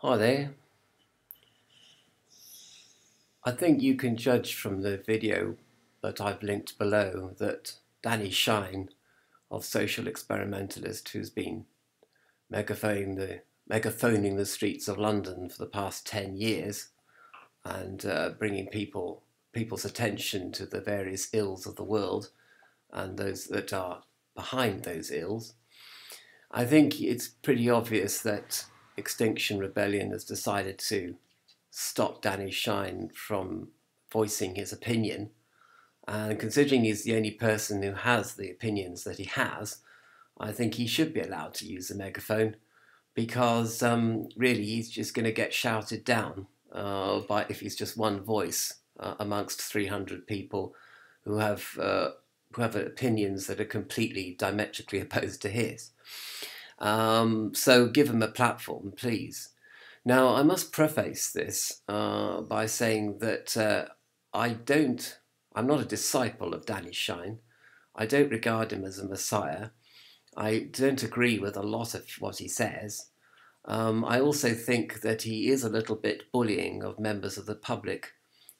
Hi there. I think you can judge from the video that I've linked below that Danny Shine of Social Experimentalist, who's been megaphoning the streets of London for the past 10 years and bringing people's attention to the various ills of the world and those that are behind those ills. I think it's pretty obvious that Extinction Rebellion has decided to stop Danny Shine from voicing his opinion. And considering he's the only person who has the opinions that he has, I think he should be allowed to use the megaphone because really he's just going to get shouted down by if he's just one voice amongst 300 people who have opinions that are completely diametrically opposed to his. So give him a platform, please. Now, I must preface this by saying that I'm not a disciple of Danny Shine. I don't regard him as a messiah. I don't agree with a lot of what he says. I also think that he is a little bit bullying of members of the public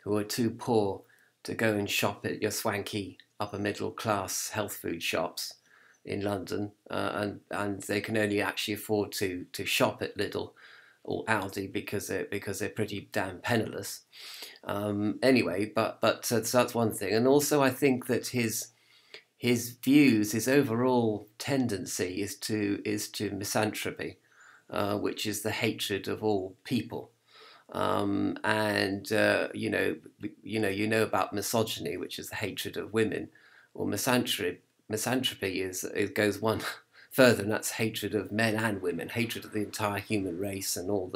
who are too poor to go and shop at your swanky upper middle class health food shops in London, and they can only actually afford to shop at Lidl or Aldi because they're pretty damn penniless. Anyway, so that's one thing, and also I think that his views, his overall tendency is to misanthropy, which is the hatred of all people. And you know about misogyny, which is the hatred of women. Well, misanthropy it goes one further, and that's hatred of men and women, hatred of the entire human race and all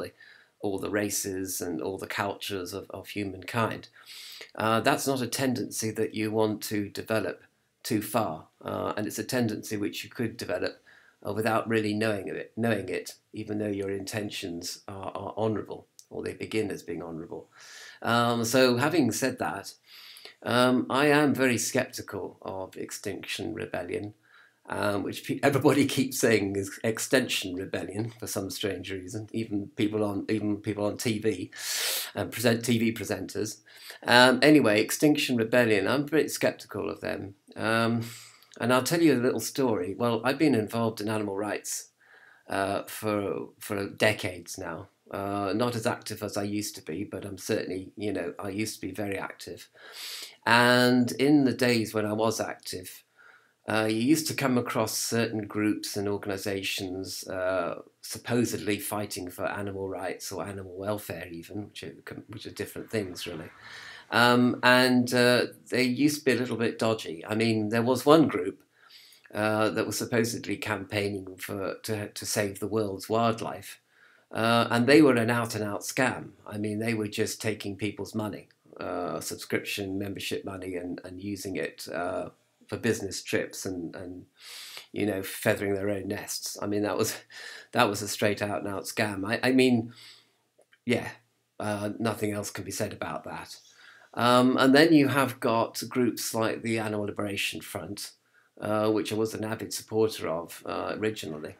the races and all the cultures of humankind. That's not a tendency that you want to develop too far, and it's a tendency which you could develop without really knowing it, even though your intentions are honourable, or they begin as being honourable. So having said that, I am very sceptical of Extinction Rebellion, which everybody keeps saying is Extension Rebellion for some strange reason. Even people on TV, TV presenters. Anyway, Extinction Rebellion, I'm pretty sceptical of them. And I'll tell you a little story. Well, I've been involved in animal rights for decades now. Not as active as I used to be, but I'm certainly, I used to be very active. And in the days when I was active, you used to come across certain groups and organisations supposedly fighting for animal rights or animal welfare even, which are different things really. And they used to be a little bit dodgy. I mean, there was one group that was supposedly campaigning to save the world's wildlife. And they were an out-and-out scam. I mean, they were just taking people's money, subscription, membership money, and using it for business trips and feathering their own nests. I mean, that was a straight out-and-out scam. I mean, yeah, nothing else can be said about that. And then you have got groups like the Animal Liberation Front, which I was an avid supporter of originally.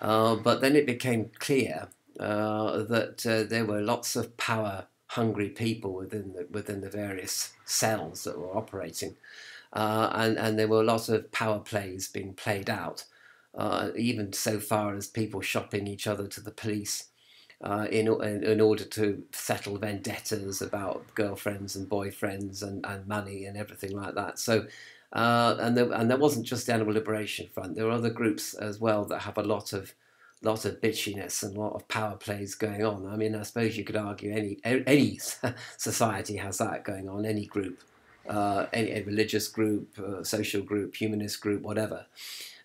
But then it became clear that there were lots of power-hungry people within the various cells that were operating, and there were a lot of power plays being played out, even so far as people shopping each other to the police in order to settle vendettas about girlfriends and boyfriends and money and everything like that. So. And there wasn't just the Animal Liberation Front. There were other groups as well that have a lot of bitchiness and a lot of power plays going on. I mean, I suppose you could argue any society has that going on. Any group, any religious group, social group, humanist group, whatever.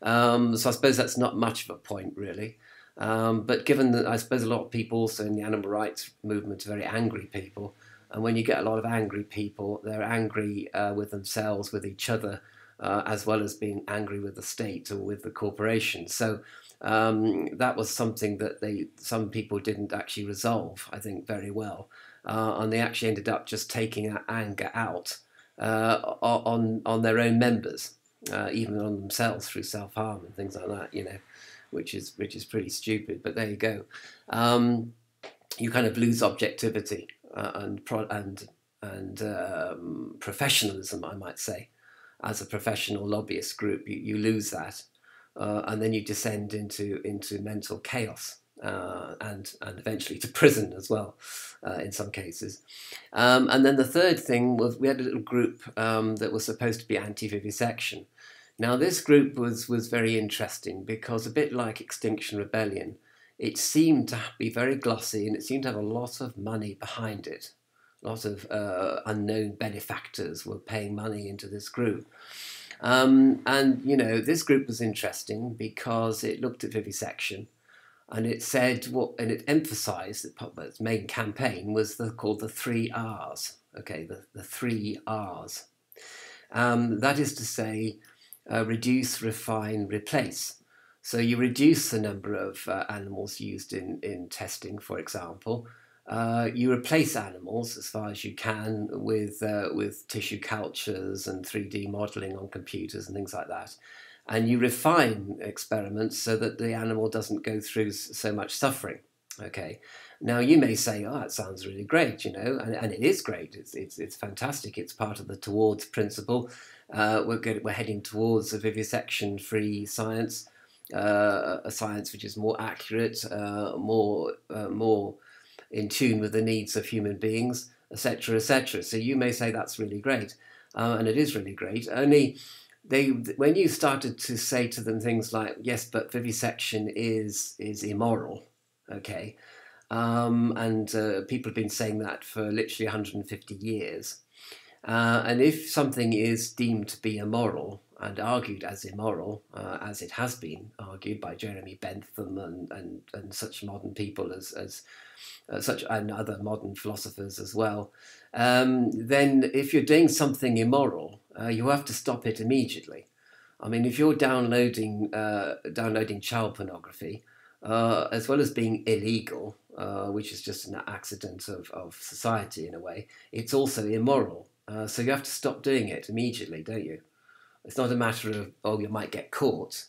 So I suppose that's not much of a point really. But given that I suppose a lot of people also in the animal rights movement are very angry people. And when you get a lot of angry people, they're angry with themselves, with each other, as well as being angry with the state or with the corporation. So that was something that some people didn't actually resolve, I think, very well. And they actually ended up just taking that anger out on their own members, even on themselves through self-harm and things like that, which is pretty stupid. But there you go. you kind of lose objectivity and professionalism, I might say. As a professional lobbyist group, you lose that, and then you descend into mental chaos, and eventually to prison as well, in some cases. And then the third thing was we had a little group that was supposed to be anti-vivisection. Now this group was very interesting because, a bit like Extinction Rebellion, it seemed to be very glossy and it seemed to have a lot of money behind it. A lot of unknown benefactors were paying money into this group. And, you know, this group was interesting because it looked at vivisection, and it said and it emphasised that its main campaign was called the 3 Rs. Okay, the 3 Rs. That is to say, reduce, refine, replace. So you reduce the number of animals used in testing, for example. You replace animals as far as you can with tissue cultures and 3D modelling on computers and things like that. And you refine experiments so that the animal doesn't go through so much suffering. Okay. Now you may say, "Oh, that sounds really great," you know, and it is great. It's fantastic. It's part of the towards principle. We're heading towards a vivisection-free science, a science which is more accurate, more in tune with the needs of human beings, etc., etc. So you may say that's really great, and it is really great. Only when you started to say to them things like, "Yes, but vivisection is immoral," okay, and people have been saying that for literally 150 years. And if something is deemed to be immoral and argued as immoral, as it has been argued by Jeremy Bentham and such modern people as such and other modern philosophers as well, then if you're doing something immoral, you have to stop it immediately. I mean, if you're downloading child pornography, as well as being illegal, which is just an accident of society in a way, it's also immoral. So you have to stop doing it immediately, don't you? It's not a matter of, oh, you might get caught.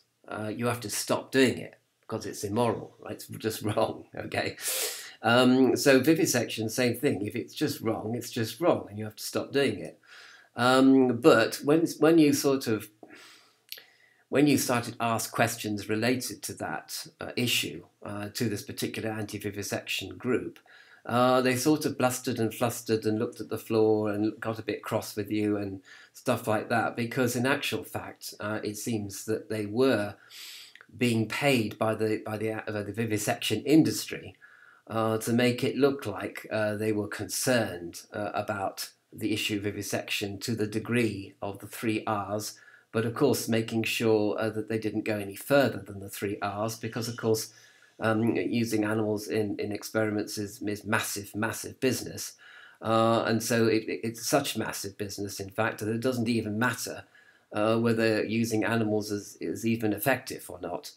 You have to stop doing it because it's immoral. Right? It's just wrong, okay? So vivisection, same thing. If it's just wrong, and you have to stop doing it. But when you started to ask questions related to that issue, to this particular anti-vivisection group, they sort of blustered and flustered and looked at the floor and got a bit cross with you and stuff like that, because in actual fact, it seems that they were being paid by the vivisection industry to make it look like they were concerned about the issue of vivisection to the degree of the 3 Rs, but of course making sure that they didn't go any further than the 3 Rs, because of course using animals in experiments is massive business. And so it's such massive business, in fact, that it doesn't even matter whether using animals is even effective or not.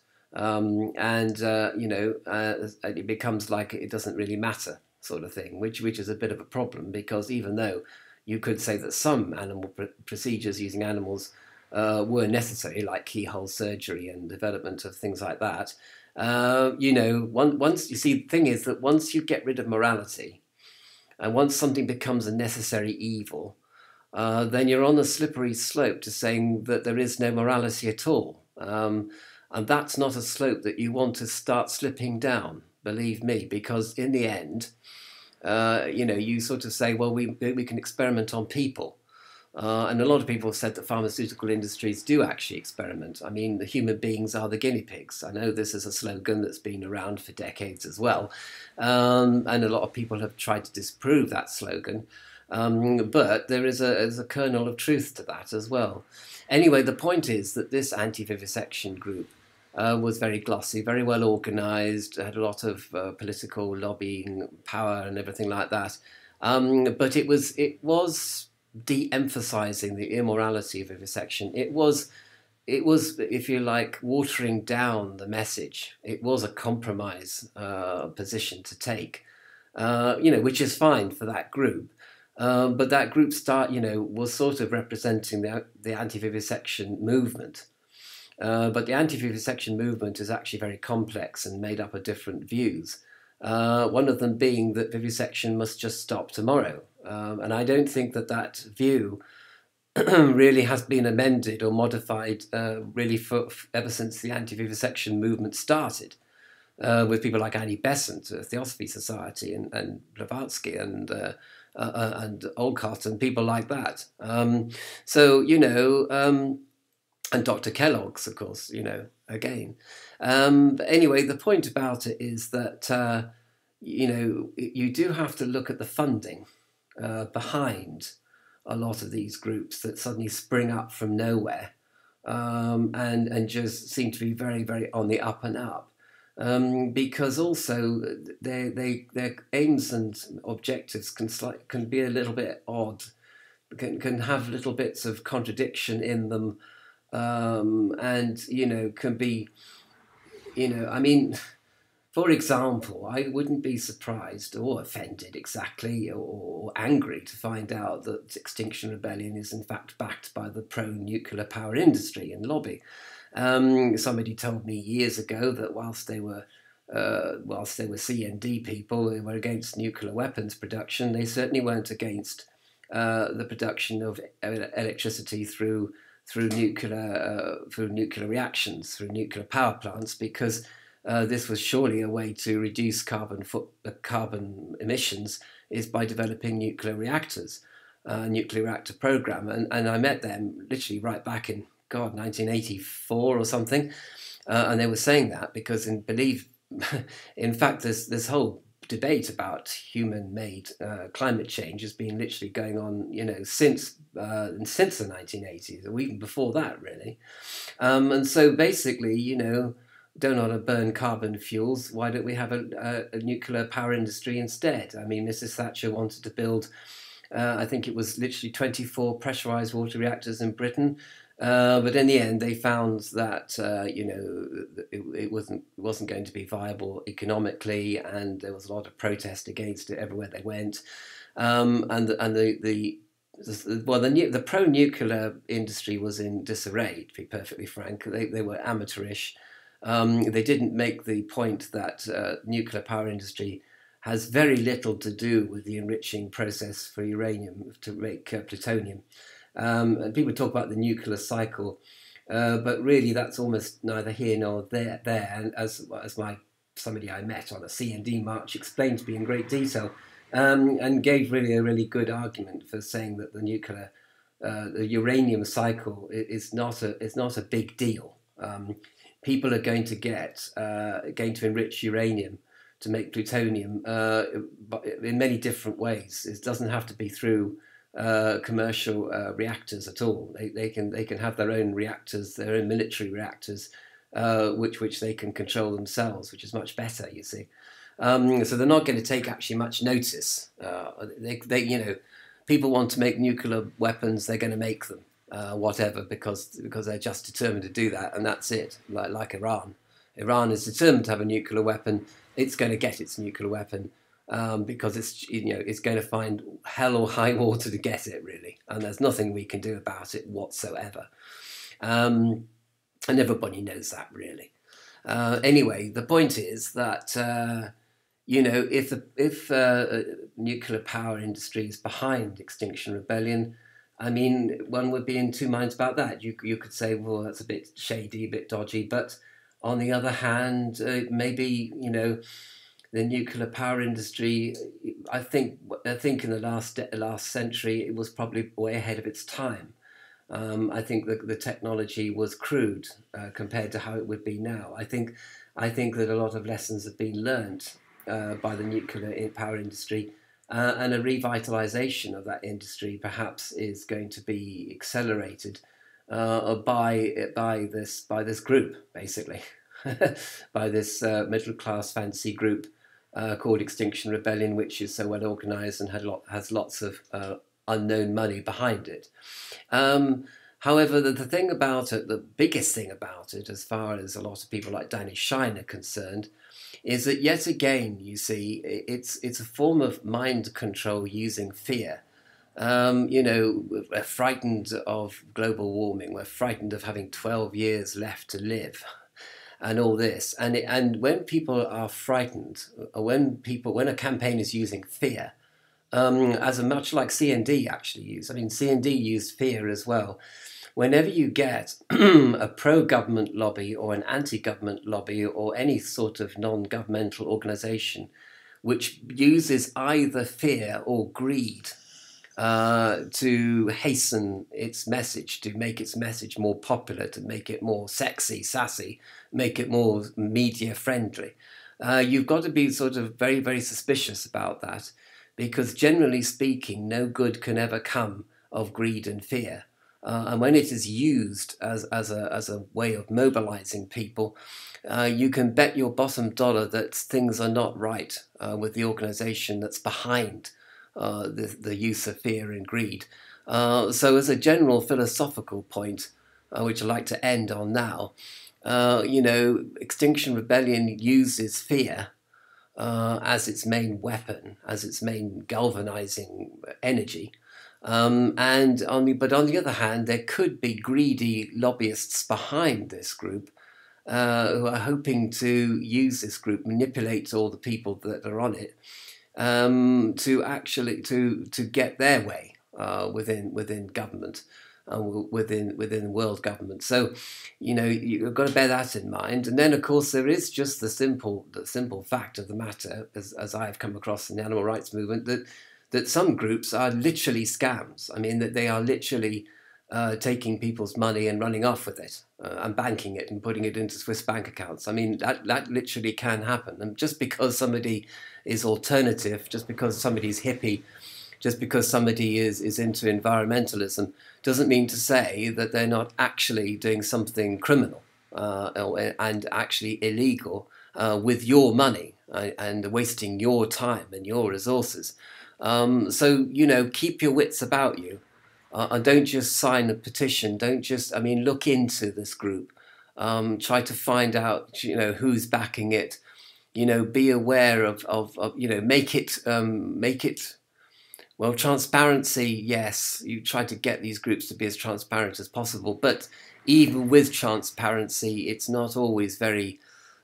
It becomes like it doesn't really matter sort of thing, which is a bit of a problem, because even though you could say that some animal procedures using animals were necessary, like keyhole surgery and development of things like that, once you see, the thing is that once you get rid of morality, and once something becomes a necessary evil, then you're on a slippery slope to saying that there is no morality at all. And that's not a slope that you want to start slipping down, believe me, because in the end, you sort of say, well, we can experiment on people. And a lot of people have said that pharmaceutical industries do actually experiment. I mean, the human beings are the guinea pigs. I know this is a slogan that's been around for decades as well. And a lot of people have tried to disprove that slogan. But there is a kernel of truth to that as well. Anyway, the point is that this anti-vivisection group was very glossy, very well organised, had a lot of political lobbying power and everything like that. But it was de-emphasising the immorality of vivisection. It was, if you like, watering down the message. It was a compromise position to take, which is fine for that group. But that group was sort of representing the anti-vivisection movement. But the anti-vivisection movement is actually very complex and made up of different views. One of them being that vivisection must just stop tomorrow. And I don't think that that view really has been amended or modified really ever since the anti-vivisection movement started, with people like Annie Besant, Theosophy Society, and Blavatsky, and Olcott, and people like that. So, and Dr. Kellogg's, of course, again. But anyway, the point about it is that, you do have to look at the funding behind a lot of these groups that suddenly spring up from nowhere, and just seem to be very, very on the up and up. Because also their aims and objectives can be a little bit odd, can have little bits of contradiction in them, and can be, I mean, for example, I wouldn't be surprised or offended exactly, or angry to find out that Extinction Rebellion is in fact backed by the pro-nuclear power industry and lobby. Somebody told me years ago that whilst they were CND people who were against nuclear weapons production, they certainly weren't against the production of electricity through nuclear reactions, through nuclear power plants, because this was surely a way to reduce carbon emissions, is by developing nuclear reactors, nuclear reactor program. And I met them literally right back in 1984 or something, and they were saying that because in fact, this whole debate about human-made climate change has been literally going on, since the 1980s, or even before that, really. And so basically, don't want to burn carbon fuels. Why don't we have a nuclear power industry instead? I mean, Mrs. Thatcher wanted to build, I think it was literally 24 pressurized water reactors in Britain. But in the end, they found that it wasn't going to be viable economically, and there was a lot of protest against it everywhere they went. The pro-nuclear industry was in disarray, to be perfectly frank. They were amateurish. They didn't make the point that nuclear power industry has very little to do with the enriching process for uranium to make plutonium. And people talk about the nuclear cycle, but really that's almost neither here nor there. And as somebody I met on a CND march explained to me in great detail, and gave really a really good argument for saying that the uranium cycle is not a big deal. People are going to enrich uranium to make plutonium in many different ways. It doesn't have to be through commercial reactors at all. They can have their own reactors, their own military reactors, which they can control themselves, which is much better, you see. So they're not going to take actually much notice. People want to make nuclear weapons, they're going to make them, whatever, because they're just determined to do that, and that's it. Like Iran. Iran is determined to have a nuclear weapon. It's going to get its nuclear weapon. Because it's going to find hell or high water to get it, really, and there's nothing we can do about it whatsoever. And everybody knows that, really. Anyway, the point is that if nuclear power industry is behind Extinction Rebellion, I mean, one would be in two minds about that. You could say, well, that's a bit shady, a bit dodgy, but on the other hand, maybe the nuclear power industry, I think in the last century, it was probably way ahead of its time. I think the technology was crude compared to how it would be now. I think that a lot of lessons have been learnt by the nuclear power industry, and a revitalisation of that industry perhaps is going to be accelerated by this group, basically, by this middle class fancy group. Called Extinction Rebellion, which is so well organised and has lots of unknown money behind it. However, the thing about it, the biggest thing about it, as far as a lot of people like Danny Shine are concerned, is that yet again, you see, it's a form of mind control using fear. We're frightened of global warming. We're frightened of having 12 years left to live. and all this. And when people are frightened, or when a campaign is using fear, as much like CND actually used. I mean, CND used fear as well. Whenever you get a pro-government lobby or an anti-government lobby or any sort of non-governmental organization which uses either fear or greed to hasten its message, to make its message more popular, to make it more sexy, sassy, make it more media friendly, you've got to be sort of very, very suspicious about that, because generally speaking, no good can ever come of greed and fear. And when it is used as a way of mobilizing people, you can bet your bottom dollar that things are not right with the organization that's behind the use of fear and greed. So as a general philosophical point, which I'd like to end on now, Extinction Rebellion uses fear as its main weapon, as its main galvanizing energy. But on the other hand, there could be greedy lobbyists behind this group who are hoping to use this group, manipulate all the people that are on it, to actually to get their way within government, within world government. So, you've got to bear that in mind. And then, of course, there is just the simple fact of the matter, as I have come across in the animal rights movement, that some groups are literally scams. I mean, that they are literally taking people's money and running off with it and banking it and putting it into Swiss bank accounts. I mean, that literally can happen. And just because somebody is alternative, just because somebody's hippie, just because somebody is into environmentalism, doesn't mean to say that they're not actually doing something criminal and actually illegal with your money and wasting your time and your resources. So, keep your wits about you. And don't just sign a petition. Don't just, look into this group. Try to find out, who's backing it. Be aware of make it, well, transparency, yes. You try to get these groups to be as transparent as possible. But even with transparency, it's not always very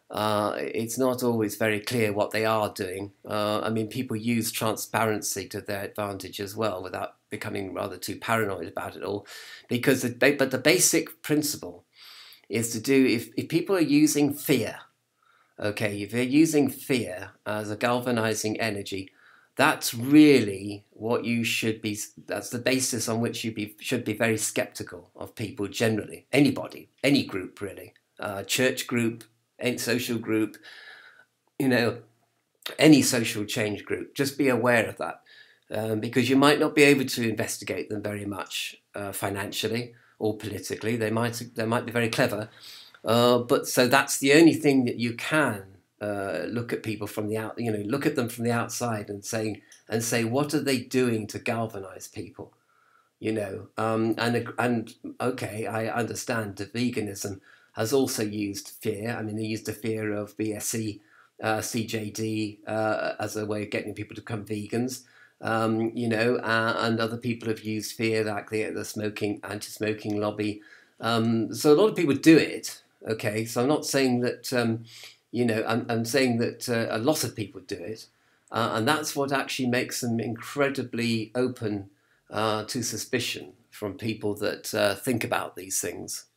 clear what they are doing. People use transparency to their advantage as well, without becoming rather too paranoid about it all. But the basic principle is to do, if people are using fear, okay, if they're using fear as a galvanizing energy, that's really what you should be, that's the basis on which you should be very skeptical of people generally. Anybody, any group really, church group, any social group, any social change group. Just be aware of that, because you might not be able to investigate them very much financially or politically. They might be very clever, but so that's the only thing that you can look at people from the out. Look at them from the outside and say what are they doing to galvanize people. And okay, I understand that veganism has also used fear. They used the fear of BSE, CJD as a way of getting people to become vegans, and other people have used fear, like the anti-smoking lobby. So a lot of people do it, okay? So I'm not saying that, I'm saying that a lot of people do it, and that's what actually makes them incredibly open to suspicion from people that think about these things.